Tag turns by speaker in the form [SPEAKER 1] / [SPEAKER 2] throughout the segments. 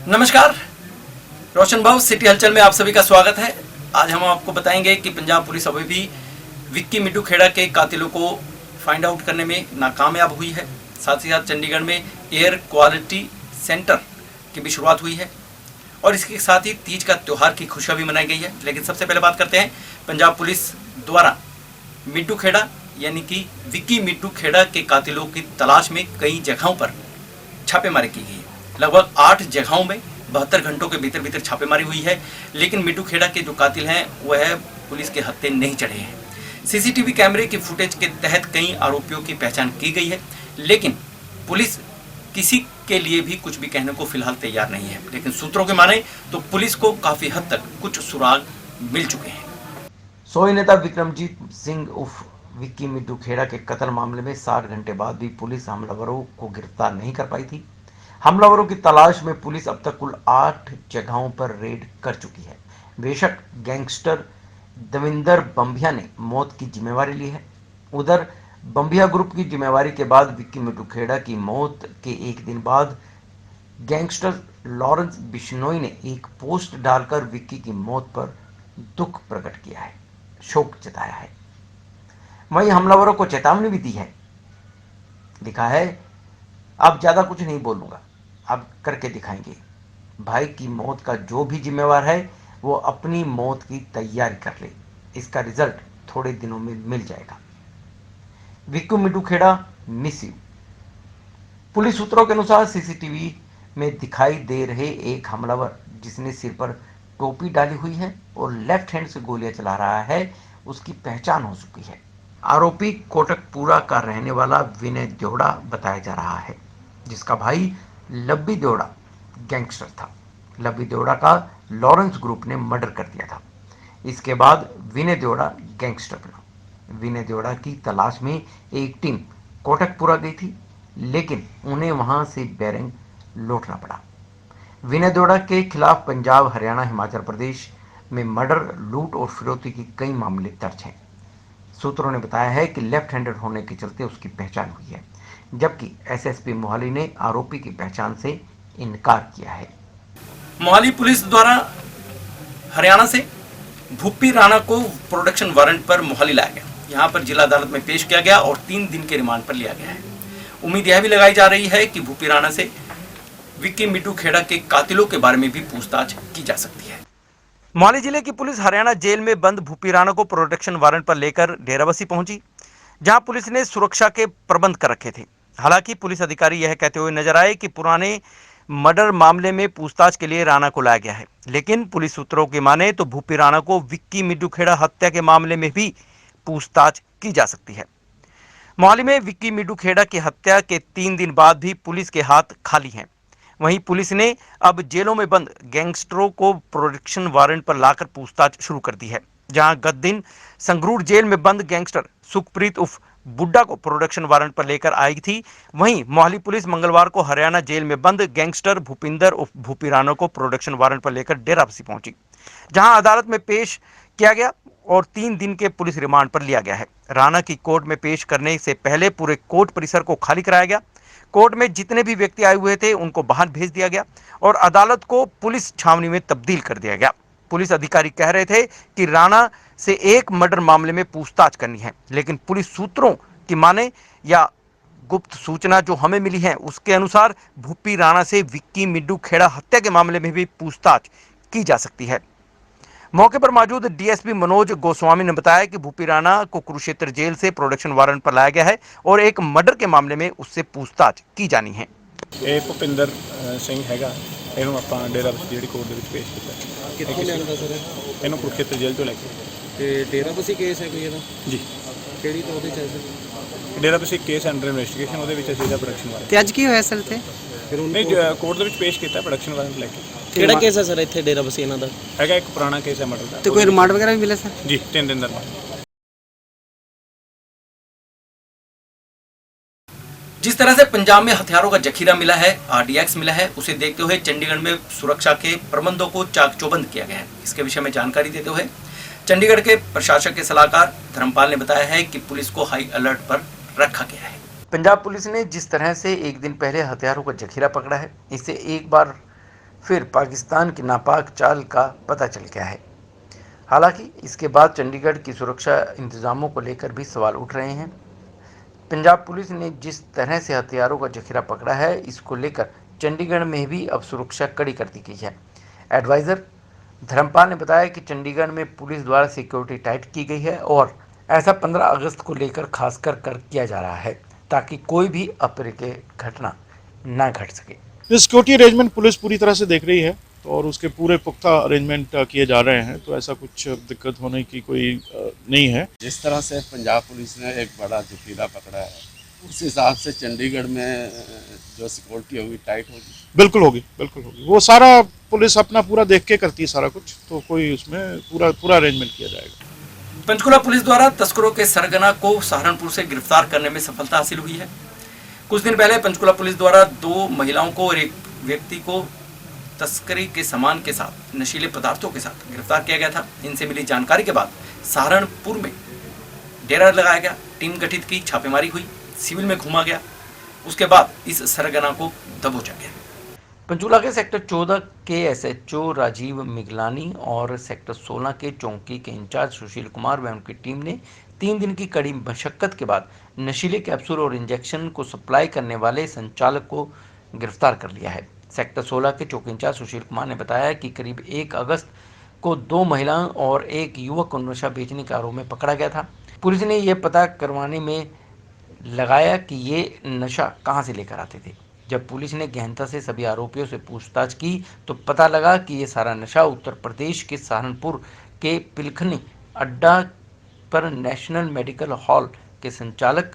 [SPEAKER 1] नमस्कार, रोशन भाव सिटी हलचल में आप सभी का स्वागत है। आज हम आपको बताएंगे कि पंजाब पुलिस अभी भी विक्की मिट्टू खेड़ा के कातिलों को फाइंड आउट करने में नाकामयाब हुई है। साथ ही साथ चंडीगढ़ में एयर क्वालिटी सेंटर की भी शुरुआत हुई है और इसके साथ ही तीज का त्यौहार की खुशियां भी मनाई गई है। लेकिन सबसे पहले बात करते हैं पंजाब पुलिस द्वारा मिट्टू खेड़ा यानी कि विक्की मिट्टू खेड़ा के कातिलों की तलाश में कई जगहों पर छापेमारी की गई है। लगभग 8 जगहों में 72 घंटों के भीतर छापेमारी हुई है, लेकिन मिट्टू खेड़ा के जो कातिल हैं वह पुलिस के हत्थे नहीं चढ़े हैं। सीसीटीवी कैमरे की फुटेज के तहत कई आरोपियों की पहचान की गई है, लेकिन पुलिस किसी के लिए भी कुछ भी कहने को फिलहाल तैयार नहीं है। लेकिन सूत्रों के माने तो पुलिस को काफी हद तक कुछ सुराग मिल चुके हैं।
[SPEAKER 2] सोई नेता विक्रमजीत सिंह उर्फ विक्की मिट्टू खेड़ा के कत्ल मामले में 60 घंटे बाद भी पुलिस हमलावरों को गिरफ्तार नहीं कर पाई थी। हमलावरों की तलाश में पुलिस अब तक कुल 8 जगहों पर रेड कर चुकी है। बेशक गैंगस्टर दविंदर बंबिया ने मौत की जिम्मेवारी ली है। उधर बंबिया ग्रुप की जिम्मेवारी के बाद विक्की मिट्टू खेड़ा की मौत के एक दिन बाद गैंगस्टर लॉरेंस बिश्नोई ने एक पोस्ट डालकर विक्की की मौत पर दुख प्रकट किया है, शोक जताया है। वहीं हमलावरों को चेतावनी भी दी है। लिखा है, अब ज्यादा कुछ नहीं बोलूंगा, अब करके दिखाएंगे। भाई की मौत का जो भी जिम्मेवार है वो अपनी मौत की तैयारी कर ले, इसका रिजल्ट थोड़े दिनों में मिल जाएगा। विक्की मिट्टू खेड़ा मिस यू। पुलिस सूत्रों के अनुसार सीसीटीवी में दिखाई दे रहे एक हमलावर जिसने सिर पर टोपी डाली हुई है और लेफ्ट हैंड से गोलियां चला रहा है, उसकी पहचान हो चुकी है। आरोपी कोटकपुरा का रहने वाला विनय देवड़ा बताया जा रहा है, जिसका भाई लब्बी देवड़ा गैंगस्टर था। लब्बी देवड़ा का लॉरेंस ग्रुप ने मर्डर कर दिया था। इसके बाद विनय देवड़ा गैंगस्टर बना। विनय देवड़ा की तलाश में एक टीम कोटकपुरा गई थी, लेकिन उन्हें वहां से बैरंग लौटना पड़ा। विनय देवड़ा के खिलाफ पंजाब, हरियाणा, हिमाचल प्रदेश में मर्डर, लूट और फिरौती के कई मामले दर्ज हैं। सूत्रों ने बताया है कि लेफ्ट हैंडेड होने के चलते उसकी पहचान हुई है, जबकि एसएसपी मोहाली ने आरोपी की पहचान से इनकार किया है।
[SPEAKER 1] मोहाली पुलिस द्वारा हरियाणा से भूपी राणा को प्रोडक्शन वारंट पर मोहाली लाया गया। यहाँ पर जिला अदालत में पेश किया गया और 3 दिन के रिमांड पर लिया गया है। उम्मीद यह भी लगाई जा रही है कि भूपी राणा से विक्की मिट्टू खेड़ा के कातिलों के बारे में भी पूछताछ की जा सकती है। मोहाली जिले की पुलिस हरियाणा जेल में बंद भूपी राणा को प्रोडक्शन वारंट पर लेकर डेराबस्सी पहुंची, जहां पुलिस ने सुरक्षा के प्रबंध कर रखे थे। हालांकि पुलिस अधिकारी यह कहते हुए नजर आए कि पुराने मर्डर मामले में पूछताछ के लिए राणा को लाया गया है, लेकिन पुलिस सूत्रों की माने तो भूपी राणा को विक्की मिट्टू खेड़ा हत्या के मामले में भी पूछताछ की जा सकती है। मोहाली में विक्की मिट्टू खेड़ा की हत्या के 3 दिन बाद भी पुलिस के हाथ खाली हैं। वहीं पुलिस ने अब जेलों में बंद गैंगस्टरों को प्रोडक्शन वारंट पर लाकर पूछताछ शुरू कर दी है। जहां गत दिन संगरूर जेल में बंद गैंगस्टर सुखप्रीत उर्फ बुड्ढा को प्रोडक्शन वारंट पर लेकर आई थी, वहीं मोहाली पुलिस मंगलवार को हरियाणा जेल में बंद गैंगस्टर भूपिंदर उर्फ भूपी राणा को प्रोडक्शन वारंट पर लेकर डेराबस्सी पहुंची, जहां अदालत में पेश किया गया और 3 दिन के पुलिस रिमांड पर लिया गया है। राणा की कोर्ट में पेश करने से पहले पूरे कोर्ट परिसर को खाली कराया गया। कोर्ट में जितने भी व्यक्ति आए हुए थे उनको बाहर भेज दिया गया और अदालत को पुलिस छावनी में तब्दील कर दिया गया। पुलिस अधिकारी कह रहे थे कि राणा से एक मर्डर मामले में पूछताछ करनी है, लेकिन पुलिस सूत्रों की माने या गुप्त सूचना जो हमें मिली है उसके अनुसार भूपी राणा से विक्की मिट्टू खेड़ा हत्या के मामले में भी पूछताछ की जा सकती है। मौके पर मौजूद डीएसपी मनोज गोस्वामी ने बताया कि भूपी राणा को कुरुक्षेत्र जेल से प्रोडक्शन वारंट पर लाया गया है और एक मर्डर के मामले में उससे पूछताछ की जानी है।
[SPEAKER 3] ਇਹ ਭੁਪਿੰਦਰ ਸਿੰਘ ਹੈਗਾ, ਇਹਨੂੰ ਆਪਾਂ ਡੇਰਾਬੱਸੀ ਜਿਹੜੀ ਕੋਰਟ ਦੇ ਵਿੱਚ ਪੇਸ਼ ਕੀਤਾ।
[SPEAKER 4] ਕਿੱਥੋਂ ਲਿਆਂਦਾ ਸਰ?
[SPEAKER 3] ਇਹਨੂੰ ਕੁਰੂਖੇਤਰ ਜੇਲ੍ਹ ਤੋਂ ਲੈ ਕੇ
[SPEAKER 4] ਤੇ ਡੇਰਾਬੱਸੀ ਕੇਸ ਹੈ ਕੋਈ ਇਹਦਾ?
[SPEAKER 3] ਜੀ
[SPEAKER 4] ਕਿਹੜੀ ਤੋਂ ਉਹਦੇ ਚ ਹੈ sir?
[SPEAKER 3] Derabassi case under investigation, ਉਹਦੇ ਵਿੱਚ ਅਸੀਂ ਇਹਦਾ ਪ੍ਰੋਡਕਸ਼ਨ ਵਾਰੰਟ
[SPEAKER 5] ਤੇ ਅੱਜ ਕੀ ਹੋਇਆ ਸਰ ਤੇ?
[SPEAKER 4] ਫਿਰ ਉਹਨੂੰ
[SPEAKER 3] ਨਹੀਂ ਕੋਰਟ ਦੇ ਵਿੱਚ ਪੇਸ਼ ਕੀਤਾ ਪ੍ਰੋਡਕਸ਼ਨ ਵਾਰੰਟ ਲੈ ਕੇ।
[SPEAKER 4] ਕਿਹੜਾ ਕੇਸ ਹੈ ਸਰ ਇੱਥੇ ਡੇਰਾਬੱਸੀ ਇਹਨਾਂ ਦਾ?
[SPEAKER 3] ਹੈਗਾ ਇੱਕ ਪੁਰਾਣਾ ਕੇਸ ਹੈ ਮਰਡਰ ਦਾ।
[SPEAKER 5] ਤੇ ਕੋਈ ਰਿਮਾਂਡ ਵਗੈरह भी मिला सर?
[SPEAKER 3] ਜੀ 3 दिन ਦਾ ਰਿਮਾਂਡ।
[SPEAKER 1] जिस तरह से पंजाब में हथियारों का जखीरा मिला है, आरडीएक्स मिला है, उसे देखते हुए चंडीगढ़ में सुरक्षा के प्रबंधों को चाक चौबंद किया गया है। इसके विषय में जानकारी देते हुए चंडीगढ़ के प्रशासक के सलाहकार धर्मपाल ने बताया है कि पुलिस को हाई अलर्ट पर रखा गया है। पंजाब पुलिस ने जिस तरह से एक दिन पहले हथियारों का जखीरा पकड़ा है, इसे एक बार
[SPEAKER 2] फिर पाकिस्तान की नापाक चाल का पता चल गया है। हालांकि इसके बाद चंडीगढ़ की सुरक्षा इंतजामों को लेकर भी सवाल उठ रहे हैं। पंजाब पुलिस ने जिस तरह से हथियारों का जखीरा पकड़ा है, इसको लेकर चंडीगढ़ में भी अब सुरक्षा कड़ी कर दी गई है। एडवाइजर धर्मपाल ने बताया कि चंडीगढ़ में पुलिस द्वारा सिक्योरिटी टाइट की गई है और ऐसा 15 अगस्त को लेकर खासकर किया जा रहा है ताकि कोई भी अप्रिय घटना ना घट सके।
[SPEAKER 6] सिक्योरिटी अरेंजमेंट पुलिस पूरी तरह से देख रही है और उसके पूरे पुख्ता अरेंजमेंट किए जा रहे हैं, तो ऐसा कुछ दिक्कत होने की कोई नहीं है।
[SPEAKER 7] जिस तरह से पंजाब पुलिस ने एक बड़ा जखीरा पकड़ा है, उस हिसाब से चंडीगढ़ में जो सिक्योरिटी होगी टाइट होगी।
[SPEAKER 6] बिल्कुल होगी, बिल्कुल होगी। वो सारा पुलिस अपना पूरा देख के करती है सारा कुछ, तो कोई उसमें पूरा अरेंजमेंट किया जाएगा।
[SPEAKER 1] पंचकुला पुलिस द्वारा तस्करों के सरगना को सहारनपुर से गिरफ्तार करने में सफलता हासिल हुई है। कुछ दिन पहले पंचकुला पुलिस द्वारा 2 महिलाओं को और एक व्यक्ति को तस्करी के सामान के साथ नशीले पदार्थों के साथ गिरफ्तार किया गया था। इनसे मिली जानकारी के बाद सहारनपुर में डेरा लगाया गया, टीम गठित की, छापेमारी हुई, सिविल में घूमा गया। उसके बाद इस सरगना को दबोचा गया।
[SPEAKER 2] पंचकुला के सेक्टर 14 के एसएचओ राजीव मिगलानी और सेक्टर 16 के चौकी के इंचार्ज सुशील कुमार व उनकी टीम ने 3 दिन की कड़ी मशक्कत के बाद नशीले कैप्सूल और इंजेक्शन को सप्लाई करने वाले संचालक को गिरफ्तार कर लिया है। सेक्टर 16 के चौकी इंचार्ज सुशील कुमार ने बताया कि करीब 1 अगस्त को 2 महिलाओं और एक युवक को नशा बेचने के आरोप में पकड़ा गया था। पुलिस ने यह पता करवाने में लगाया कि ये नशा कहां से लेकर आते थे। जब पुलिस ने गहनता से सभी आरोपियों से पूछताछ की तो पता लगा कि ये सारा नशा उत्तर प्रदेश के सहारनपुर के पिलखनी अड्डा पर नेशनल मेडिकल हॉल के संचालक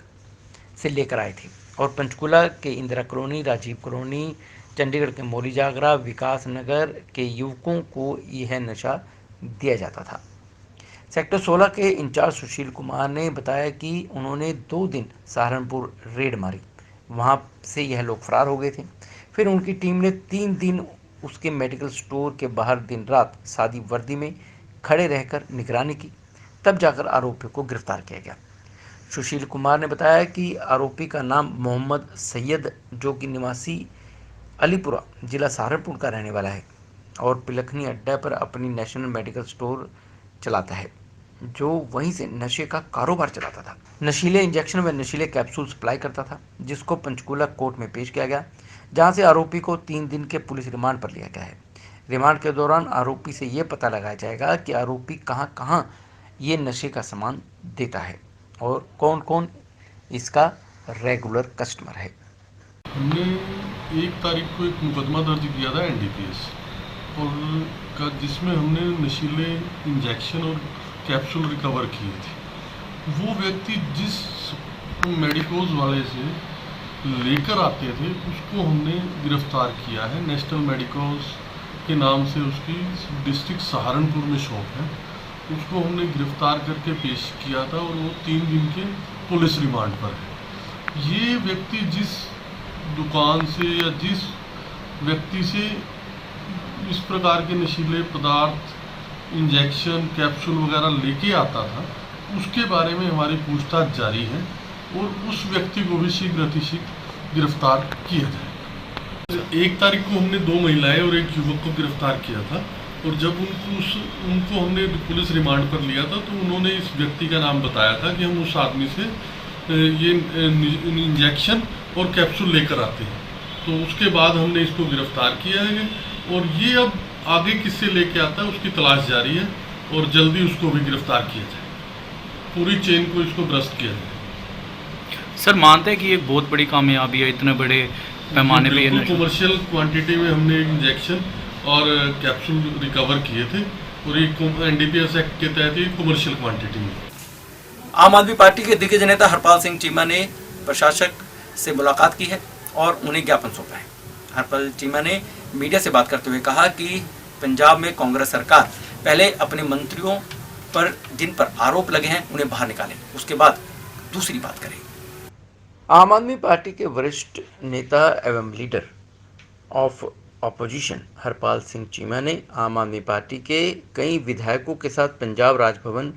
[SPEAKER 2] से लेकर आए थे और पंचकुला के इंदिरा कॉलोनी, राजीव कॉलोनी, चंडीगढ़ के मौली जागरा, विकास नगर के युवकों को यह नशा दिया जाता था। सेक्टर 16 के इंचार्ज सुशील कुमार ने बताया कि उन्होंने 2 दिन सहारनपुर रेड मारी, वहां से यह लोग फरार हो गए थे। फिर उनकी टीम ने 3 दिन उसके मेडिकल स्टोर के बाहर दिन रात सादी वर्दी में खड़े रहकर निगरानी की, तब जाकर आरोपियों को गिरफ्तार किया गया। सुशील कुमार ने बताया कि आरोपी का नाम मोहम्मद सैयद, जो कि निवासी अलीपुरा जिला सहारनपुर का रहने वाला है और पिलखनी अड्डा पर अपनी नेशनल मेडिकल स्टोर चलाता है, जो वहीं से नशे का कारोबार चलाता था। नशीले इंजेक्शन व नशीले कैप्सूल सप्लाई करता था, जिसको पंचकुला कोर्ट में पेश किया गया, जहां से आरोपी को 3 दिन के पुलिस रिमांड पर लिया गया है। रिमांड के दौरान आरोपी से ये पता लगाया जाएगा कि आरोपी कहां ये नशे का सामान देता है और कौन कौन इसका रेगुलर कस्टमर है।
[SPEAKER 8] हमने 1 तारीख को एक मुकदमा दर्ज किया था एनडीपीएस और जिसमें हमने नशीले इंजेक्शन और कैप्सूल रिकवर किए थे। वो व्यक्ति जिस मेडिकोज वाले से लेकर आते थे उसको हमने गिरफ्तार किया है। नेशनल मेडिकोज के नाम से उसकी डिस्ट्रिक्ट सहारनपुर में शॉप है, उसको हमने गिरफ्तार करके पेश किया था और वो 3 दिन के पुलिस रिमांड पर है। ये व्यक्ति जिस दुकान से या जिस व्यक्ति से इस प्रकार के नशीले पदार्थ, इंजेक्शन, कैप्सूल वगैरह लेके आता था, उसके बारे में हमारी पूछताछ जारी है और उस व्यक्ति को भी शीघ्र अतिशीघ्र गिरफ्तार किया जाएगा। 1 तारीख को हमने 2 महिलाएं और एक युवक को गिरफ्तार किया था और जब उनको हमने पुलिस रिमांड पर लिया था तो उन्होंने इस व्यक्ति का नाम बताया था कि हम उस आदमी से ये इंजेक्शन और कैप्सूल लेकर आते हैं। तो उसके बाद हमने इसको गिरफ्तार किया है और ये अब आगे किससे लेके आता है उसकी तलाश जारी है और जल्दी उसको भी गिरफ्तार किया जाए, पूरी चेन को इसको भ्रष्ट किया जाए।
[SPEAKER 9] सर मानते हैं कि ये बहुत बड़ी कामयाबी है, इतने बड़े पैमाने पे ये
[SPEAKER 8] कमर्शियल क्वांटिटी में हमने इंजेक्शन और कैप्सूल रिकवर किए थे और ये एनडीपीएस एक्ट के तहत ये कमर्शियल क्वांटिटी में।
[SPEAKER 1] आम आदमी पार्टी के दिग्गज नेता हरपाल सिंह चीमा ने प्रशासक से मुलाकात की है और उन्हें ज्ञापन सौंपा है। हरपाल चीमा ने मीडिया से बात करते हुए कहा कि पंजाब में कांग्रेस सरकार पहले अपने मंत्रियों पर जिन पर आरोप लगे हैं उन्हें बाहर निकाले, उसके बाद दूसरी बात करें।
[SPEAKER 2] आम आदमी पार्टी के वरिष्ठ नेता एवं leader of opposition Harpal Singh Cheema ने आम आदमी पार्टी के कई विधायकों के साथ पंजाब राजभवन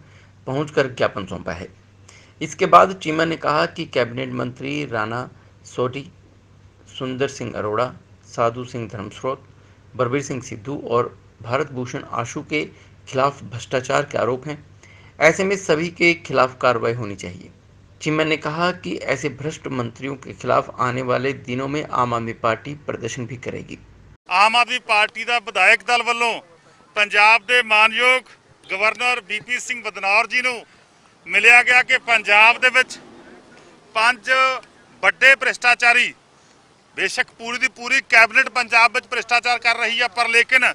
[SPEAKER 2] पहुंचकर ज्ञापन सौंपा है। इसके बाद चीमा ने कहा कि कैबिनेट मंत्री राणा सोढी, सुंदर सिंह अरोड़ा, साधु सिंह धर्मस्रोत, बलबीर सिंह सिद्धू और भारत भूषण आशु के खिलाफ भ्रष्टाचार के आरोप हैं। ऐसे में सभी के खिलाफ कार्रवाई होनी चाहिए। चिमन ने कहा कि ऐसे भ्रष्ट मंत्रियों के खिलाफ आने वाले दिनों में आम आदमी पार्टी प्रदर्शन भी करेगी।
[SPEAKER 10] ਆਮ ਆਦਮੀ ਪਾਰਟੀ ਦਾ ਵਿਧਾਇਕ ਦਲ ਵੱਲੋਂ ਪੰਜਾਬ ਦੇ ਮਾਨਯੋਗ ਗਵਰਨਰ ਬੀਪੀ ਸਿੰਘ ਬਦਨੌਰ ਜੀ ਨੂੰ ਮਿਲਿਆ ਗਿਆ ਕਿ ਪੰਜਾਬ ਦੇ ਵਿੱਚ 5 ਵੱਡੇ ਭ੍ਰਿਸ਼ਟਾਚਾਰੀ, ਬੇਸ਼ੱਕ ਪੂਰੀ ਦੀ ਪੂਰੀ ਕੈਬਨਿਟ ਪੰਜਾਬ ਵਿੱਚ ਭ੍ਰਿਸ਼ਟਾਚਾਰ ਕਰ ਰਹੀ ਹੈ, ਪਰ ਲੇਕਿਨ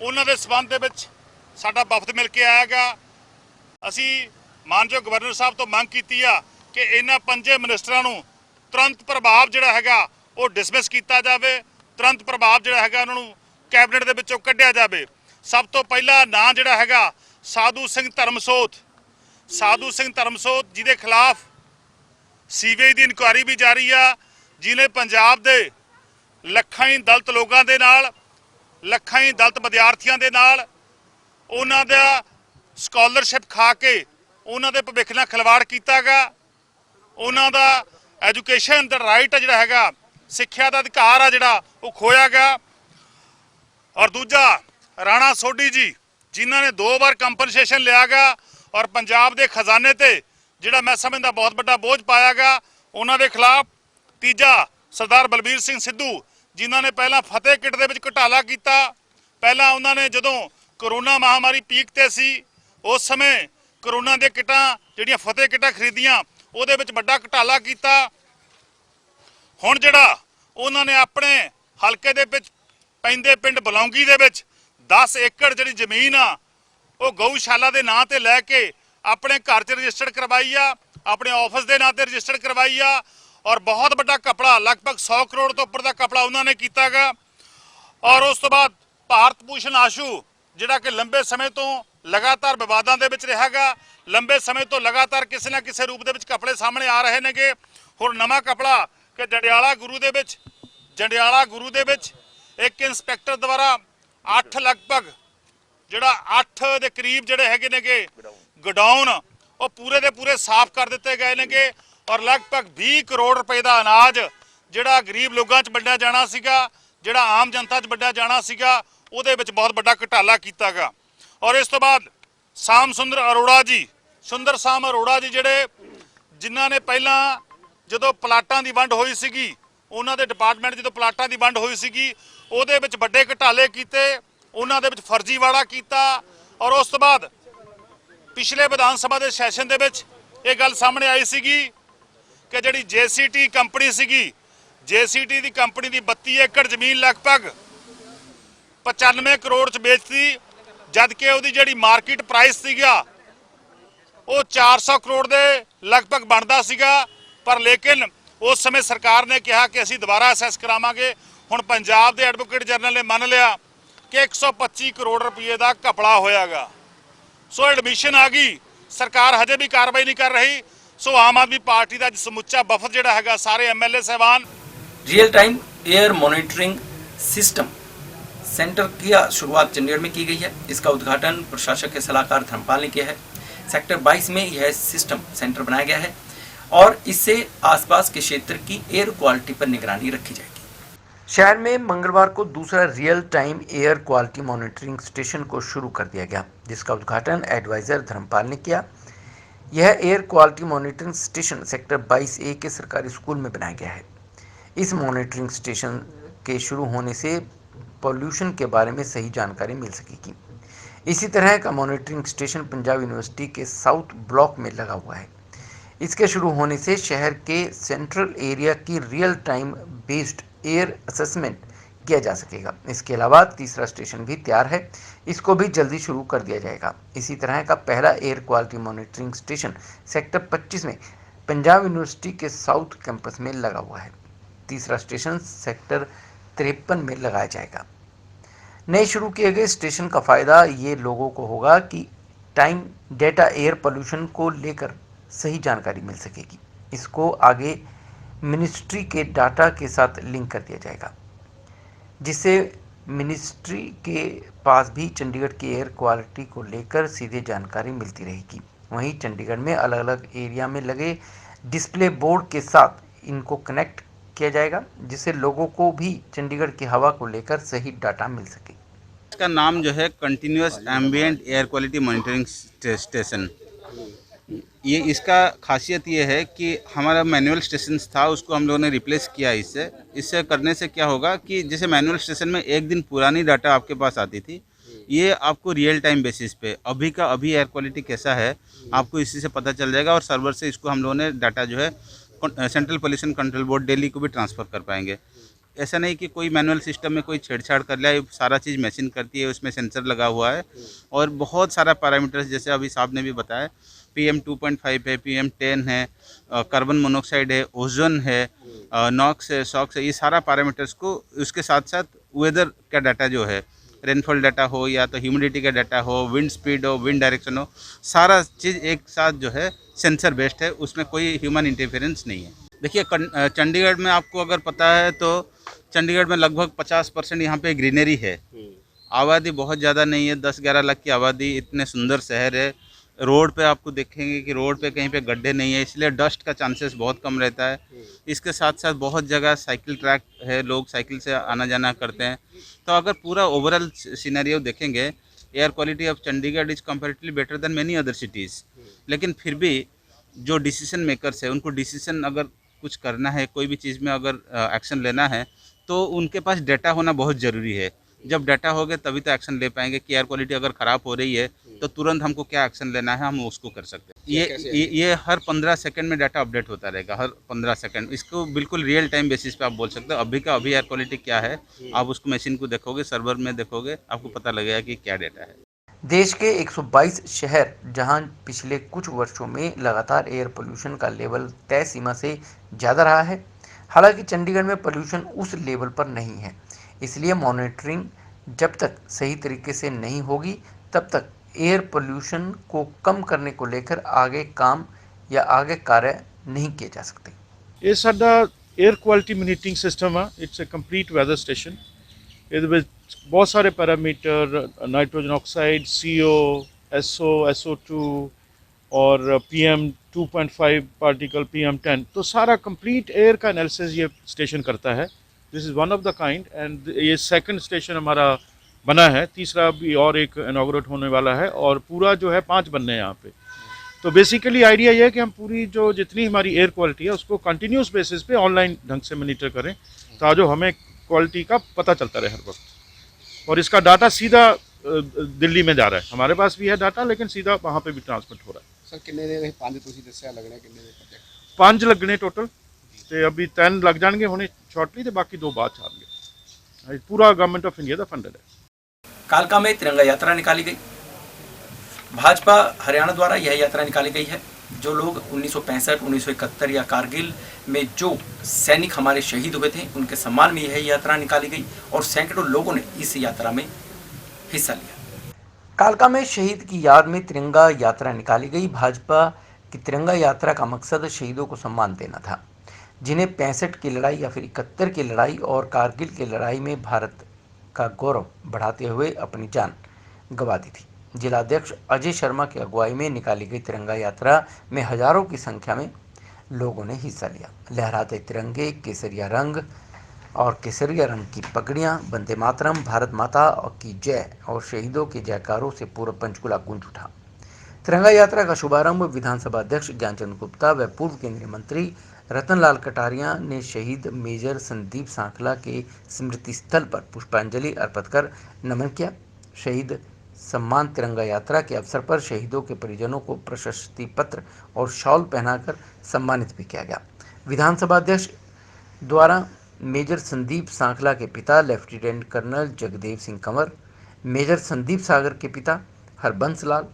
[SPEAKER 10] ਉਹਨਾਂ ਦੇ ਸਬੰਧ ਦੇ ਵਿੱਚ ਸਾਡਾ ਵਫਦ ਮਿਲ ਕੇ ਆਇਆਗਾ। ਅਸੀਂ ਮਾਨਯੋਗ ਗਵਰਨਰ ਸਾਹਿਬ ਤੋਂ ਮੰਗ ਕੀਤੀ ਆ ਕਿ ਇਹਨਾਂ 5 ਮਿਨਿਸਟਰਾਂ ਨੂੰ ਤੁਰੰਤ ਪ੍ਰਭਾਵ ਜਿਹੜਾ ਹੈਗਾ ਉਹ ਡਿਸਮਿਸ ਕੀਤਾ ਜਾਵੇ, ਤੁਰੰਤ ਪ੍ਰਭਾਵ ਜਿਹੜਾ ਹੈਗਾ ਉਹਨਾਂ ਨੂੰ ਕੈਬਨਿਟ ਦੇ ਵਿੱਚੋਂ ਕੱਢਿਆ ਜਾਵੇ। ਸਭ ਤੋਂ ਪਹਿਲਾ ਨਾਂ ਜਿਹੜਾ ਹੈਗਾ ਸਾਧੂ ਸਿੰਘ ਧਰਮਸੋਤ ਜਿਹਦੇ ਖਿਲਾਫ ਸੀਬੀਆਈ ਦੀ ਇਨਕੁਆਇਰੀ ਵੀ ਜਾਰੀ ਆ, ਜਿਹਨੇ ਪੰਜਾਬ ਦੇ ਲੱਖਾਂ ਹੀ ਦਲਿਤ ਲੋਕਾਂ ਦੇ ਨਾਲ, ਲੱਖਾਂ ਹੀ ਦਲਿਤ ਵਿਦਿਆਰਥੀਆਂ ਦੇ ਨਾਲ ਉਹਨਾਂ ਦਾ ਸਕਾਲਰਸ਼ਿਪ ਖਾ ਕੇ ਉਹਨਾਂ ਦੇ ਭਵਿੱਖ ਨਾਲ ਖਿਲਵਾੜ ਕੀਤਾਗਾ। ਉਹਨਾਂ ਦਾ ਐਜੂਕੇਸ਼ਨ ਦਾ ਰਾਈਟ ਆ ਜਿਹੜਾ ਹੈਗਾ, ਸਿੱਖਿਆ ਦਾ ਅਧਿਕਾਰ ਆ ਜਿਹੜਾ ਉਹ ਖੋਇਆ ਗਿਆ। ਔਰ ਦੂਜਾ ਰਾਣਾ ਸੋਢੀ ਜੀ ਜਿਨ੍ਹਾਂ ਨੇ 2 ਵਾਰ ਕੰਪਨਸੇਸ਼ਨ ਲਿਆ ਗਾ ਔਰ ਪੰਜਾਬ ਦੇ ਖਜ਼ਾਨੇ ਤੇ ਜਿਹੜਾ ਮੈਂ ਸਮਝਦਾ ਬਹੁਤ ਵੱਡਾ ਬੋਝ ਪਾਇਆ ਗਾ, ਉਹਨਾਂ ਦੇ ਖਿਲਾਫ। ਤੀਜਾ ਸਰਦਾਰ ਬਲਬੀਰ ਸਿੰਘ ਸਿੱਧੂ ਜਿਨ੍ਹਾਂ ਨੇ ਪਹਿਲਾਂ ਫਤਿਹ ਕਿੱਟ ਦੇ ਵਿੱਚ ਘੁਟਾਲਾ ਕੀਤਾ। ਪਹਿਲਾਂ ਉਹਨਾਂ ਨੇ ਜਦੋਂ ਕਰੋਨਾ ਮਹਾਮਾਰੀ ਪੀਕ ਤੇ ਸੀ ਉਸ ਸਮੇਂ ਕਰੋਨਾ ਦੀਆਂ ਕਿੱਟਾਂ ਜਿਹੜੀਆਂ ਫਤਿਹ ਕਿੱਟਾਂ ਖਰੀਦੀਆਂ ਉਹਦੇ ਵਿੱਚ ਵੱਡਾ ਘੁਟਾਲਾ ਕੀਤਾ। ਹੁਣ ਜਿਹੜਾ ਉਹਨਾਂ ਨੇ ਆਪਣੇ ਹਲਕੇ ਦੇ ਵਿੱਚ ਪੈਂਦੇ ਪਿੰਡ ਬਲੌਂਗੀ ਦੇ ਵਿੱਚ 10 ਏਕੜ ਜਿਹੜੀ ਜ਼ਮੀਨ ਆ ਉਹ ਗਊਸ਼ਾਲਾ ਦੇ ਨਾਂ ਤੇ ਲੈ ਕੇ ਆਪਣੇ ਘਰ 'ਚ ਰਜਿਸਟਰਡ ਕਰਵਾਈ ਆ, ਆਪਣੇ ਆਫਿਸ ਦੇ ਨਾਂ ਤੇ ਰਜਿਸਟਰਡ ਕਰਵਾਈ ਆ ਔਰ ਬਹੁਤ ਵੱਡਾ ਕਪੜਾ ਲਗਭਗ 100 ਕਰੋੜ ਤੋਂ ਉੱਪਰ ਦਾ ਕਪੜਾ ਉਹਨਾਂ ਨੇ ਕੀਤਾਗਾ। ਔਰ ਉਸ ਤੋਂ ਬਾਅਦ ਭਾਰਤ ਭੂਸ਼ਣ ਆਸ਼ੂ ਜਿਹੜਾ ਕਿ ਲੰਬੇ ਸਮੇਂ ਤੋਂ ਲਗਾਤਾਰ ਵਿਵਾਦਾਂ ਦੇ ਵਿੱਚ ਰਿਹਾਗਾ, ਲੰਬੇ ਸਮੇਂ ਤੋਂ ਲਗਾਤਾਰ ਕਿਸੇ ਨਾ ਕਿਸੇ ਰੂਪ ਦੇ ਵਿੱਚ ਕਪੜੇ ਸਾਹਮਣੇ ਆ ਰਹੇ ਨੇਗੇ। ਹੁਣ ਨਵਾਂ ਕਪੜਾ ਕਿ ਜੰਡਿਆਲਾ ਗੁਰੂ ਦੇ ਵਿੱਚ ਇੱਕ ਇੰਸਪੈਕਟਰ ਦੁਆਰਾ 8 ਲਗਭਗ ਜਿਹੜਾ 8 ਦੇ ਕਰੀਬ ਜਿਹੜੇ ਹੈਗੇ ਨੇਗੇ ਗੋਡਾਊਨ ਉਹ ਪੂਰੇ ਦੇ ਪੂਰੇ ਸਾਫ਼ ਕਰ ਦਿੱਤੇ ਗਏ ਨੇਗੇ ਔਰ ਲਗਭਗ 20 ਕਰੋੜ ਰੁਪਏ ਦਾ ਅਨਾਜ ਜਿਹੜਾ ਗਰੀਬ ਲੋਕਾਂ 'ਚ ਵੰਡਿਆ ਜਾਣਾ ਸੀਗਾ, ਜਿਹੜਾ ਆਮ ਜਨਤਾ 'ਚ ਵੰਡਿਆ ਜਾਣਾ ਸੀਗਾ, ਉਹਦੇ ਵਿੱਚ ਬਹੁਤ ਵੱਡਾ ਘੁਟਾਲਾ ਕੀਤਾਗਾ। ਔਰ ਇਸ ਤੋਂ ਬਾਅਦ ਸੁੰਦਰ ਸ਼ਾਮ ਅਰੋੜਾ ਜੀ ਜਿਹੜੇ ਜਿਨ੍ਹਾਂ ਨੇ ਪਹਿਲਾਂ ਜਦੋਂ ਪਲਾਟਾਂ ਦੀ ਵੰਡ ਹੋਈ ਸੀਗੀ, ਉਹਨਾਂ ਦੇ ਡਿਪਾਰਟਮੈਂਟ ਜਦੋਂ ਪਲਾਟਾਂ ਦੀ ਵੰਡ ਹੋਈ ਸੀਗੀ ਉਹਦੇ ਵਿੱਚ ਵੱਡੇ ਘੁਟਾਲੇ ਕੀਤੇ, ਉਹਨਾਂ ਦੇ ਵਿੱਚ ਫਰਜ਼ੀਵਾੜਾ ਕੀਤਾ। ਔਰ ਉਸ ਤੋਂ ਬਾਅਦ ਪਿਛਲੇ ਵਿਧਾਨ ਸਭਾ ਦੇ ਸੈਸ਼ਨ ਦੇ ਵਿੱਚ ਇਹ ਗੱਲ ਸਾਹਮਣੇ ਆਈ ਸੀਗੀ ਕਿ ਜਿਹੜੀ JCT ਕੰਪਨੀ ਸੀਗੀ, JCT ਦੀ ਕੰਪਨੀ ਦੀ 32 ਏਕੜ ਜ਼ਮੀਨ ਲਗਭਗ 95 ਕਰੋੜ 'ਚ ਵੇਚਤੀ, ਜਦ ਕਿ ਉਹਦੀ ਜਿਹੜੀ ਮਾਰਕੀਟ ਪ੍ਰਾਈਸ ਸੀਗਾ ਉਹ 400 ਕਰੋੜ ਦੇ ਲਗਭਗ ਬਣਦਾ ਸੀਗਾ। ਪਰ ਲੇਕਿਨ ਉਸ ਸਮੇਂ ਸਰਕਾਰ ਨੇ ਕਿਹਾ ਕਿ ਅਸੀਂ ਦੁਬਾਰਾ ਅਸੈਸ ਕਰਾਵਾਂਗੇ। ਹੁਣ ਪੰਜਾਬ ਦੇ ਐਡਵੋਕੇਟ ਜਨਰਲ ਨੇ ਮੰਨ ਲਿਆ ਕਿ 125 ਕਰੋੜ ਰੁਪਏ ਦਾ ਘਪਲਾ ਹੋਇਆਗਾ। ਸੋ ਐਡਮਿਸ਼ਨ ਆ ਗਈ, ਸਰਕਾਰ ਹਜੇ ਵੀ ਕਾਰਵਾਈ ਨਹੀਂ ਕਰ ਰਹੀ। ਸੋ ਆਮ ਆਦਮੀ ਪਾਰਟੀ ਦਾ ਸਮੁੱਚਾ ਵਫਦ ਜਿਹੜਾ ਹੈਗਾ ਸਾਰੇ MLA ਸਾਹਿਬਾਨ।
[SPEAKER 1] Real time air monitoring system centre की शुरुआत चंडीगढ़ में की गई है। इसका उद्घाटन प्रशासक के सलाहकार धर्मपाल ने किया है। सेक्टर 22 में यह सिस्टम सेंटर बनाया गया है और इससे आसपास के क्षेत्र की एयर क्वालिटी पर निगरानी रखी जाएगी।
[SPEAKER 2] शहर में मंगलवार को दूसरा real time air quality monitoring station को शुरू कर दिया गया, जिसका उद्घाटन एडवाइजर धर्मपाल ने किया। यह air quality monitoring station sector 22A के सरकारी स्कूल में बनाया गया है। इस मॉनिटरिंग स्टेशन के शुरू होने से पॉल्यूशन के बारे में सही जानकारी मिल सकेगी। इसी तरह का मॉनिटरिंग स्टेशन पंजाब यूनिवर्सिटी के साउथ ब्लॉक में लगा हुआ है। इसके शुरू होने से शहर के सेंट्रल एरिया की real time based air assessment किया जा सकेगा। इसके अलावा तीसरा स्टेशन भी तैयार है, इसको भी जल्दी शुरू कर दिया जाएगा। इसी तरह का पहला air quality monitoring station sector 25 में पंजाब यूनिवर्सिटी के साउथ कैंपस में लगा हुआ है। तीसरा स्टेशन सेक्टर 53 में लगाया जाएगा। नए शुरू किए गए स्टेशन का फ़ायदा ये लोगों को होगा कि टाइम डेटा एयर पोल्यूशन को लेकर सही जानकारी मिल सकेगी। इसको आगे मिनिस्ट्री के डाटा के साथ लिंक कर दिया जाएगा, जिससे मिनिस्ट्री के पास भी चंडीगढ़ की एयर क्वालिटी को लेकर सीधे जानकारी मिलती रहेगी। वहीं चंडीगढ़ में अलग अलग एरिया में लगे डिस्प्ले बोर्ड के साथ इनको कनेक्ट किया जाएगा, जिससे लोगों को भी चंडीगढ़ की हवा को लेकर सही डाटा मिल सके।
[SPEAKER 7] इसका नाम जो है continuous ambient air quality monitoring station. ये इसका खासियत ये है कि हमारा मैनुअल स्टेशन था, उसको हम लोगों ने रिप्लेस किया इससे करने से क्या होगा कि जैसे मैनुअल स्टेशन में एक दिन पुरानी डाटा आपके पास आती थी, ये आपको रियल टाइम बेसिस पे अभी का अभी एयर क्वालिटी कैसा है आपको इसी से पता चल जाएगा, और सर्वर से इसको हम लोगों ने डाटा जो है central pollution control board Delhi को भी ट्रांसफ़र कर पाएंगे। ऐसा नहीं कि कोई मैनुअल सिस्टम में कोई छेड़छाड़ कर लिया, ये सारा चीज़ मशीन करती है, उसमें सेंसर लगा हुआ है और बहुत सारा पैरामीटर्स जैसे अभी साहब ने भी बताया, PM 2.5 है, PM 10 है, कार्बन मोनोऑक्साइड है, ओजोन है, नॉक्स है, सॉक्स है, ये सारा पैरामीटर्स को उसके साथ साथ वेदर का डाटा जो है, रेनफॉल डाटा हो या तो ह्यूमिडिटी का डाटा हो, विंड स्पीड हो, विंड डायरेक्शन हो, सारा चीज़ एक साथ जो है सेंसर बेस्ड है, उसमें कोई ह्यूमन इंटरफेरेंस नहीं है। देखिए चंडीगढ़ में आपको अगर पता है तो चंडीगढ़ में लगभग 50% यहाँ पे ग्रीनरी है, आबादी बहुत ज़्यादा नहीं है, 10-11 लाख की आबादी, इतने सुंदर शहर है। रोड पे आपको देखेंगे कि रोड पे कहीं पे गड्ढे नहीं है, इसलिए डस्ट का चांसेस बहुत कम रहता है। इसके साथ साथ बहुत जगह साइकिल ट्रैक है, लोग साइकिल से आना जाना करते हैं। तो अगर पूरा ओवरऑल सिनेरियो देखेंगे, air quality of Chandigarh is comparatively better than many other cities. लेकिन फिर भी जो डिसीजन मेकर्स है, उनको डिसीजन अगर कुछ करना है, कोई भी चीज़ में अगर एक्शन लेना है, तो उनके पास डाटा होना बहुत ज़रूरी है। जब डाटा हो गए तभी तो एक्शन ले पाएंगे कि एयर क्वालिटी अगर ख़राब हो रही है तो तुरंत हमको क्या एक्शन लेना है, हम उसको कर सकते हैं। ये हर 15 सेकंड में डाटा अपडेट होता रहेगा, हर 15 सेकंड। इसको बिल्कुल रियल टाइम बेसिस पे आप बोल सकते हो अभी का अभी एयर क्वालिटी क्या है, आप उसको मशीन को देखोगे, सर्वर में देखोगे, आपको पता लगेगा कि क्या डाटा है।
[SPEAKER 2] देश के 122 शहर जहां पिछले कुछ वर्षों में लगातार एयर पोल्यूशन का लेवल तय सीमा से ज़्यादा रहा है, हालांकि चंडीगढ़ में पोल्यूशन उस लेवल पर नहीं है। इसलिए मॉनिटरिंग जब तक सही तरीके से नहीं होगी, तब तक एयर पोल्यूशन को कम करने को लेकर आगे काम या आगे कार्य नहीं किए जा सकते।
[SPEAKER 6] ਇਹ ਸਾਡਾ 에ਅਰ ਕੁਆਲਿਟੀ ਮੋਨੀਟਰਿੰਗ ਸਿਸਟਮ ਆ, it's a complete weather station. ਇਹਦੇ ਵਿੱਚ ਬਹੁਤ ਸਾਰੇ parameter, nitrogen oxide, CO, SO, SO2 और PM 2.5 पार्टिकल, PM 10, तो सारा कंप्लीट एयर का एनालिसिस ये स्टेशन करता है। This is one of the kind, and ये सेकंड स्टेशन हमारा बना है, तीसरा भी और एक इनॉग्रेट होने वाला है, और पूरा जो है 5 बनने हैं यहाँ पे। तो बेसिकली आइडिया ये है कि हम पूरी जो जितनी हमारी एयर क्वालिटी है उसको कंटिन्यूस बेसिस पे ऑनलाइन ढंग से मॉनिटर करें, ताकि हमें क्वालिटी का पता चलता रहे हर वक्त। और इसका डाटा सीधा दिल्ली में जा रहा है, हमारे पास भी है डाटा, लेकिन सीधा वहाँ पे भी ट्रांसमिट हो रहा है।
[SPEAKER 3] सर किन्ने दे 5 ਤੁਸੀਂ ਦੱਸਿਆ ਲੱਗਣਾ ਕਿੰਨੇ ਦੇ प्रोजेक्ट
[SPEAKER 6] 5 लगने टोटल, तो अभी 10 लग जाएंगे होने शॉर्टली, तो बाकी 2 बाद चाहेंगे। पूरा गवर्नमेंट ऑफ इंडिया का फंडेड है।
[SPEAKER 1] कालका में तिरंगा यात्रा निकाली गई। भाजपा हरियाणा द्वारा यह यात्रा निकाली गई है। जो लोग 1965, 1971 या कारगिल में जो सैनिक हमारे शहीद हुए थे, उनके सम्मान में यह यात्रा निकाली गई और सैकड़ों लोगों ने इस यात्रा में हिस्सा लिया।
[SPEAKER 2] कालका में शहीद की याद में तिरंगा यात्रा निकाली गई। भाजपा की तिरंगा यात्रा का मकसद शहीदों को सम्मान देना था, जिन्हें 65 की लड़ाई या फिर 71 की लड़ाई और कारगिल की लड़ाई में भारत का गौरव बढ़ाते हुए अपनी जान गंवा दी थी। जिलाध्यक्ष अजय शर्मा की अगुवाई में निकाली गई तिरंगा यात्रा में हजारों की संख्या में लोगों ने हिस्सा लिया। लहराते तिरंगे, केसरिया रंग और केसरिया रंग की पगड़ियाँ, वंदे मातरम, भारत माता की जय और शहीदों के जयकारों से पूरा पंचकुला गूंज उठा। तिरंगा यात्रा का शुभारंभ विधानसभा अध्यक्ष ज्ञानचंद गुप्ता व पूर्व केंद्रीय मंत्री रतनलाल कटारिया ने शहीद मेजर संदीप सांखला के स्मृति स्थल पर पुष्पांजलि अर्पित कर नमन किया। शहीद सम्मान तिरंगा यात्रा के अवसर पर शहीदों के परिजनों को प्रशस्ति पत्र और शॉल पहनाकर सम्मानित भी किया गया। विधानसभा अध्यक्ष द्वारा मेजर संदीप सांखला के पिता lieutenant colonel Jagdev Singh Kanwar, major Sandeep Sagar के पिता हरबंस लाल,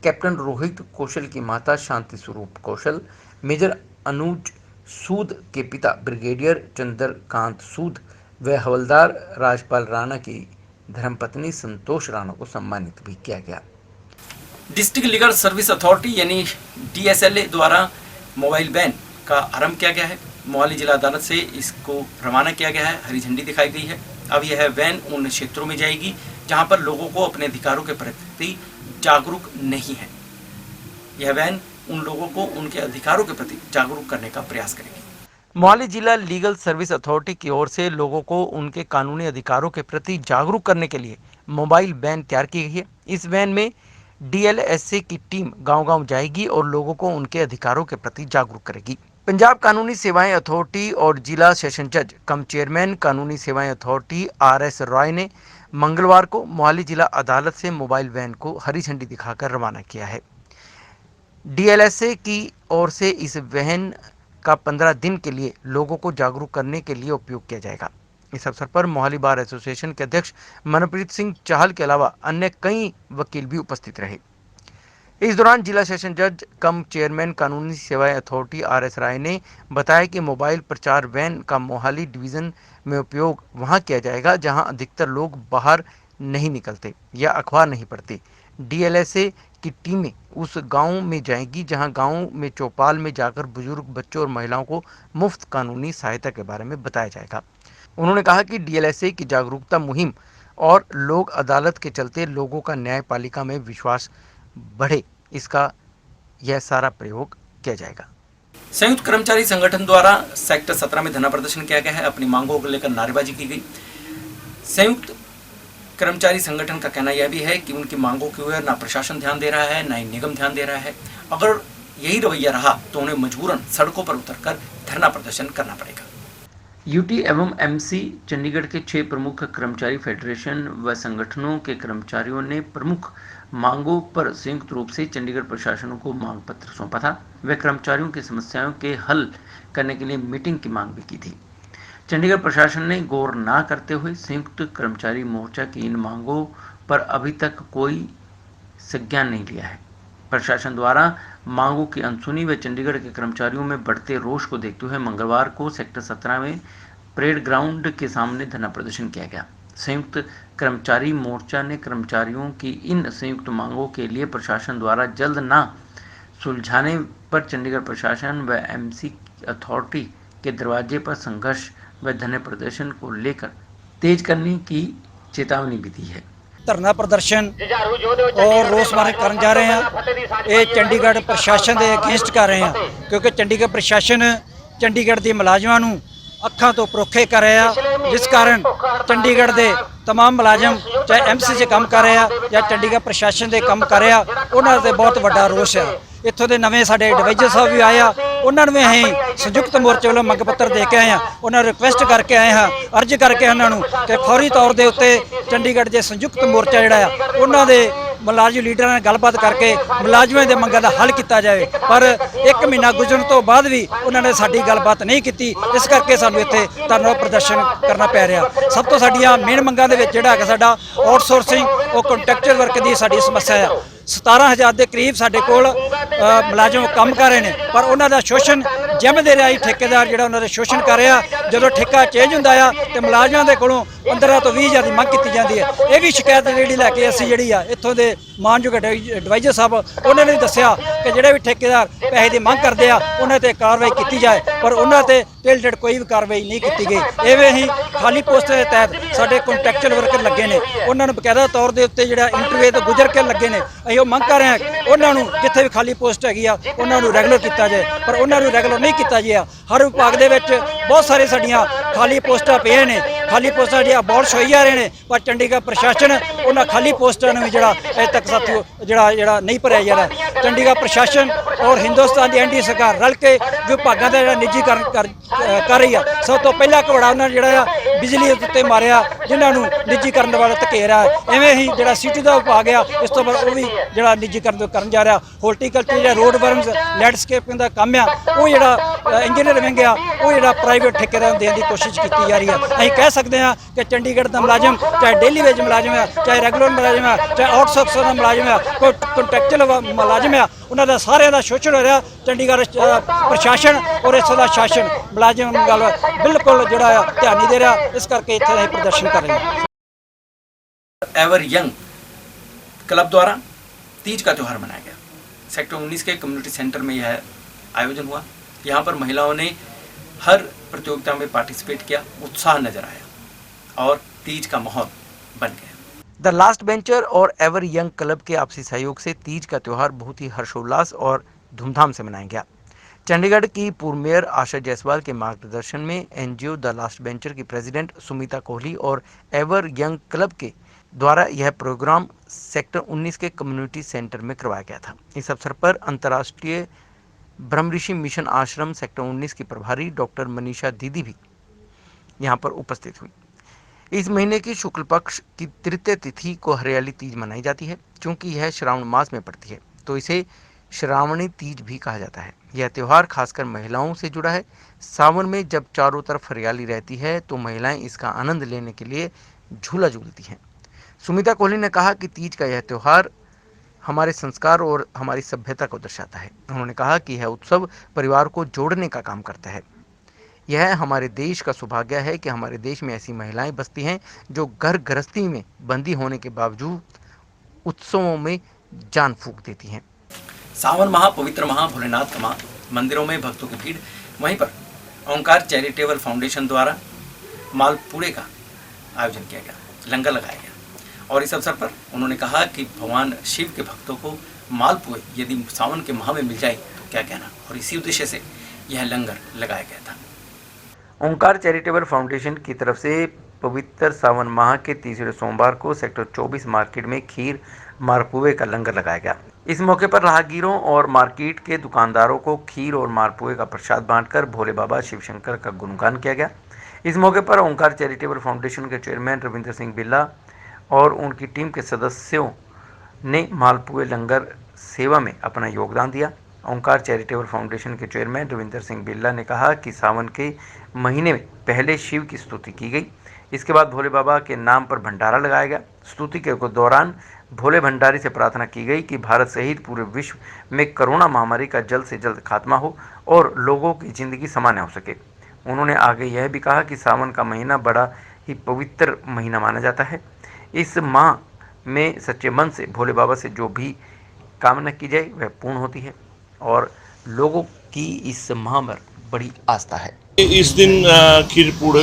[SPEAKER 2] कैप्टन रोहित कौशल की माता शांति स्वरूप कौशल, मेजर अनुज सूद के पिता ब्रिगेडियर चंद्रकांत सूद व हवलदार राजपाल राणा की धर्मपत्नी संतोष राणा को सम्मानित भी किया गया।
[SPEAKER 1] डिस्ट्रिक्ट लीगल सर्विस अथॉरिटी यानी DSLA द्वारा मोबाइल वैन का आरंभ किया गया है। मोहाली जिला अदालत से इसको रवाना किया गया है, हरी झंडी दिखाई गई है। अब यह वैन उन क्षेत्रों में जाएगी जहां पर लोगों को अपने अधिकारों के प्रति जागरूक नहीं है। यह वैन उन लोगों को उनके अधिकारों के प्रति जागरूक करने का प्रयास करेगी।
[SPEAKER 2] मोहाली जिला लीगल सर्विस अथॉरिटी की ओर से लोगों को उनके कानूनी अधिकारों के प्रति जागरूक करने के लिए मोबाइल वैन तैयार की गई है। इस वैन में DLSA की टीम गांव-गांव जाएगी और लोगों को उनके अधिकारों के प्रति जागरूक करेगी। पंजाब कानूनी सेवाएं अथॉरिटी और जिला सेशन जज कम चेयरमैन कानूनी सेवाएं अथॉरिटी RS रॉय ने मंगलवार को मोहाली जिला अदालत से मोबाइल वैन को हरी झंडी दिखाकर रवाना किया है। DLSA की ओर से इस वैन का 15 दिन के लिए लोगों को जागरूक करने के लिए उपयोग किया जाएगा। इस अवसर पर मोहाली बार एसोसिएशन के अध्यक्ष मनप्रीत सिंह चाहल के अलावा अन्य कई वकील भी उपस्थित रहे। इस दौरान जिला सेशन जज कम चेयरमैन कानूनी सेवाएं अथॉरिटी RS राय ने बताया कि मोबाइल प्रचार वैन का मोहाली डिवीजन में उपयोग वहां किया जाएगा जहां अधिकतर लोग बाहर नहीं निकलते या अखबार नहीं पढ़ते। DLSA की टीमें उस गांव में जाएंगी जहां गांव में चौपाल में जाकर बुजुर्ग, बच्चों और महिलाओं को मुफ्त कानूनी सहायता के बारे में बताया जाएगा। उन्होंने कहा कि DLSA की जागरूकता मुहिम और लोक अदालत के चलते लोगों का न्यायपालिका में विश्वास बढ़े, इसका यह सारा प्रयोग किया जाएगा।
[SPEAKER 1] संयुक्त कर्मचारी संगठन द्वारा सेक्टर 17 में धरना प्रदर्शन किया गया है। अपनी मांगों को लेकर नारेबाजी की गई। संयुक्त कर्मचारी संगठन का कहना यह भी है कि उनकी मांगों की ओर ना प्रशासन ध्यान दे रहा है, ना ही निगम ध्यान दे रहा है। अगर यही रवैया रहा तो उन्हें मजबूरन सड़कों पर उतरकर धरना प्रदर्शन करना पड़ेगा।
[SPEAKER 2] UT एवं MC चंडीगढ़ के 6 प्रमुख कर्मचारी फेडरेशन व संगठनों के कर्मचारियों ने प्रमुख मांगों पर संयुक्त रूप से चंडीगढ़ प्रशासन को मांग पत्र सौंपा था। वे कर्मचारियों की समस्याओं के हल करने के लिए मीटिंग की मांग भी की थी। चंडीगढ़ प्रशासन ने गौर न करते हुए संयुक्त कर्मचारी मोर्चा की इन मांगों पर अभी तक कोई संज्ञान नहीं लिया है। प्रशासन द्वारा मांगों की अनसुनी व चंडीगढ़ के कर्मचारियों में बढ़ते रोष को देखते हुए मंगलवार को सेक्टर 17 में परेड ग्राउंड के सामने धरना प्रदर्शन किया गया। संयुक्त कर्मचारी मोर्चा ने कर्मचारियों की इन संयुक्त मांगों के लिए प्रशासन द्वारा जल्द न सुलझाने पर चंडीगढ़ प्रशासन व MC अथॉरिटी के दरवाजे पर संघर्ष व धरने प्रदर्शन को लेकर तेज करने की चेतावनी भी दी है।
[SPEAKER 11] धरना प्रदर्शन और रोस मार्च करन जा रहे हैं। ये चंडीगढ़ प्रशासन के अगेंस्ट कर रहे हैं क्योंकि चंडीगढ़ प्रशासन चंडीगढ़ के मुलाजमान नूं अखां तो परोखे कर रहा है, जिस कारण चंडीगढ़ के तमाम मुलाजम चाहे MC से काम कर रहे हैं या चंडीगढ़ प्रशासन के काम कर रहे हैं, उन्होंने ते बहुत वड्डा रोष है। इत्थों के नवे साडे एडवाइजर साहब भी आए, उन्होंने भी अं संयुक्त मोर्चे वालों मंग पत्र दे के आए हैं। उन्होंने रिक्वेस्ट करके आए हैं, अर्ज करके उन्होंने कि फौरी तौर के उत्ते चंडीगढ़ के संयुक्त मोर्चा जिहड़ा है उन्होंने मुलाजम लीडर ने गलबात करके मुलाजमां दे मंगां दा हल किया जाए, पर 1 महीना गुजरन तो बाद भी उन्होंने साडी गलबात नहीं की। इस करके सानूं इत्थे धरना प्रदर्शन करना पै रहा। सब तो साडियां मेन मंगां दे विच जिहड़ा है साडा आउटसोर्सिंग और कॉन्ट्रैक्चुअल वर्क की साडी समस्या है। 17,000 के करीब साडे कोल मुलाजम काम कर रहे हैं, पर उन्हों का शोषण जिम के राही ठेकेदार जो उन्होंने शोषण कर रहा। जो ठेका चेंज होंदा आ तो मुलाजमां दे कोलों 15 तो 20 हज़ार की मंग की जाती है। ये भी शिकायत जी लैके असी जी इतों के मानयोग एडवाइजर साहब उन्होंने भी दसिया कि जोड़े भी ठेकेदार पैसे की मंग करते हैं उन्होंने ते कार्रवाई की जाए, पर उन्होंने टिल डेट कोई भी कार्रवाई नहीं की गई। इवें ही खाली पोस्टां के तहत साडे कॉन्ट्रैक्चुअल वर्कर लगे ने, उन्होंने बकायदा तौर के उत्ते जिहड़ा इंटरव्यू तो गुजर के लगे ने। असीं मंग कर रहे हैं उन्होंने जिथे भी खाली पोस्ट हैगी आ उन्होंने रैगूलर किया जाए, पर उन्होंने रैगूलर नहीं किया गया। हर विभाग के बहुत सारे साडियां खाली पोस्टां पे ने, खाली पोस्टां जो अबॉलिश होई जा रहे हैं, पर चंडीगढ़ प्रशासन उन्होंने खाली पोस्टां भी जो अजे तक साथियों जो नहीं भरिया जा रहा। चंडीगढ़ प्रशासन और हिंदुस्तान की NDA सरकार रल के विभागों का निजीकरण कर रही है। सब तो पहला घोड़ा उन्होंने जोड़ा बिजली उत्ते मारिया, जिन्होंने निजीकरण वाले धकेरा है। इवें ही जो सिटी का विभाग आ इस तो बाद वो भी जो निजीकरण कर जा रहा। हॉर्टिकल्चर जो रोड वर्म्स लैंडस्केपिंग का काम आ वो जो इंजीनियर विंग आ वो जो प्राइवेट ठेकेदार देने की कोशिश की जा रही है। असीं कह सकते हैं कि चंडीगढ़ का मुलाजम चाहे डेली वेज मुलाजम है, चाहे रैगूलर मुलाजम है, चाहे आउटसोर्स का मुलाजम है, कोई कॉन्ट्रैक्चुअल मुलाजम है, उन्होंने सारे का शोषण हो रहा। चंडीगढ़ प्रशासन और इस का शासन मुलाजम गल बिल्कुल जो ध्यान नहीं दे रहा। इस करके इतने प्रदर्शन कर रहे हैं।
[SPEAKER 1] एवर यंग क्लब द्वारा तीज का त्यौहार मनाया गया। सेक्टर 19 के कम्युनिटी सेंटर में यह आयोजन हुआ। यहाँ पर महिलाओं ने हर प्रतियोगिता में पार्टिसिपेट किया, उत्साह नजर आया और तीज का माहौल बन गया।
[SPEAKER 2] द लास्ट बेंचर और एवर यंग क्लब के आपसी सहयोग से तीज का त्यौहार बहुत ही हर्षोल्लास और धूमधाम से मनाया गया। चंडीगढ़ की पूर्व मेयर आशा जायसवाल के मार्गदर्शन में एनजीओ द लास्ट बेंचर की प्रेसिडेंट सुमिता कोहली और एवर यंग क्लब के द्वारा यह प्रोग्राम सेक्टर 19 के कम्युनिटी सेंटर में करवाया गया था। इस अवसर पर अंतर्राष्ट्रीय ब्रह्मऋषि मिशन आश्रम सेक्टर 19 की प्रभारी डॉक्टर मनीषा दीदी भी यहां पर उपस्थित हुई। इस महीने की शुक्ल पक्ष की तृतीय तिथि को हरियाली तीज मनाई जाती है। चूंकि यह श्रावण मास में पड़ती है तो इसे श्रावणी तीज भी कहा जाता है। यह त्यौहार खासकर महिलाओं से जुड़ा है। सावन में जब चारों तरफ हरियाली रहती है तो महिलाएं इसका आनंद लेने के लिए झूला झूलती हैं। सुमिता कोहली ने कहा कि तीज का यह त्यौहार हमारे संस्कार और हमारी सभ्यता को दर्शाता है। उन्होंने कहा कि यह उत्सव परिवार को जोड़ने का काम करता है। यह हमारे देश का सौभाग्य है कि हमारे देश में ऐसी महिलाएं बसती हैं जो घर गृहस्थी में बंदी होने के बावजूद उत्सवों में जान फूंक देती हैं।
[SPEAKER 1] सावन माह, पवित्र माह, भोलेनाथ का माह, मंदिरों में भक्तों की भीड़। वहीं पर ओंकार चैरिटेबल फाउंडेशन द्वारा मालपुड़े का आयोजन किया गया, लंगर लगाया गया और इस अवसर पर उन्होंने कहा कि भगवान शिव के भक्तों को मालपुए यदि सावन के माह में मिल जाए तो क्या कहना, और इसी उद्देश्य से यह लंगर लगाया गया था।
[SPEAKER 2] ओंकार चैरिटेबल फाउंडेशन की तरफ से पवित्र सावन माह के तीसरे सोमवार को सेक्टर 24 मार्केट में खीर मालपुए का लंगर लगाया गया। इस मौके पर राहगीरों और मार्केट के दुकानदारों को खीर और मालपुए का प्रसाद बांटकर भोले बाबा शिव शंकर का गुणगान किया गया। इस मौके पर ओंकार चैरिटेबल फाउंडेशन के चेयरमैन रविंद्र सिंह बिल्ला और उनकी टीम के सदस्यों ने मालपुए लंगर सेवा में अपना योगदान दिया। ओंकार चैरिटेबल फाउंडेशन के चेयरमैन रविंद्र सिंह बिल्ला ने कहा कि सावन के महीने में पहले शिव की स्तुति की गई, इसके बाद भोले बाबा के नाम पर भंडारा लगाया गया। स्तुति के दौरान भोले भंडारी से प्रार्थना की गई कि भारत सहित पूरे विश्व में कोरोना महामारी का जल्द से जल्द खात्मा हो और लोगों की जिंदगी सामान्य हो सके। उन्होंने आगे यह भी कहा कि सावन का महीना बड़ा ही पवित्र महीना माना जाता है। इस माह में सच्चे मन से भोले बाबा से जो भी कामना की जाए वह पूर्ण होती है और लोगों की इस माह पर बड़ी आस्था है।
[SPEAKER 6] इस दिन खीर पूड़े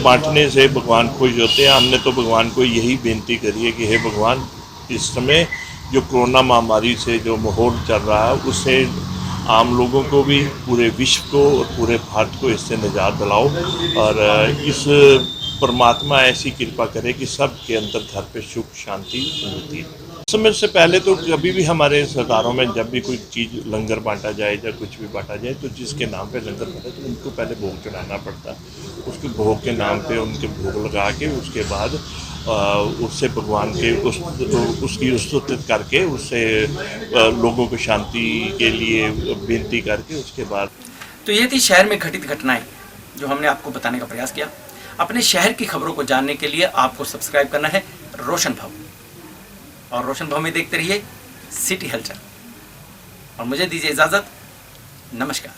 [SPEAKER 6] बांटने से भगवान खुश होते हैं। हमने तो भगवान को यही बेनती करी है कि हे भगवान, इस समय जो कोरोना महामारी से जो माहौल चल रहा है उससे आम लोगों को भी, पूरे विश्व को और पूरे भारत को इससे निजात दिलाओ और इस परमात्मा ऐसी कृपा करे कि सबके अंदर घर पे सुख शांति मिलती है। समय से पहले तो कभी भी हमारे सरकारों में जब भी कोई चीज़ लंगर बांटा जाए या कुछ भी बांटा जाए तो जिसके नाम पे लंगर बने तो उनको पहले भोग चढ़ाना पड़ता है। उसके भोग के नाम पे उनके भोग लगा के उसके बाद उससे भगवान के उसकी स्तुति करके उससे लोगों को शांति के लिए विनती करके उसके बाद।
[SPEAKER 1] तो ये थी शहर में घटित घटनाएं जो हमने आपको बताने का प्रयास किया। अपने शहर की खबरों को जानने के लिए आपको सब्सक्राइब करना है रोशन भव, और रोशन भव में देखते रहिए सिटी हलचल। और मुझे दीजिए इजाज़त, नमस्कार।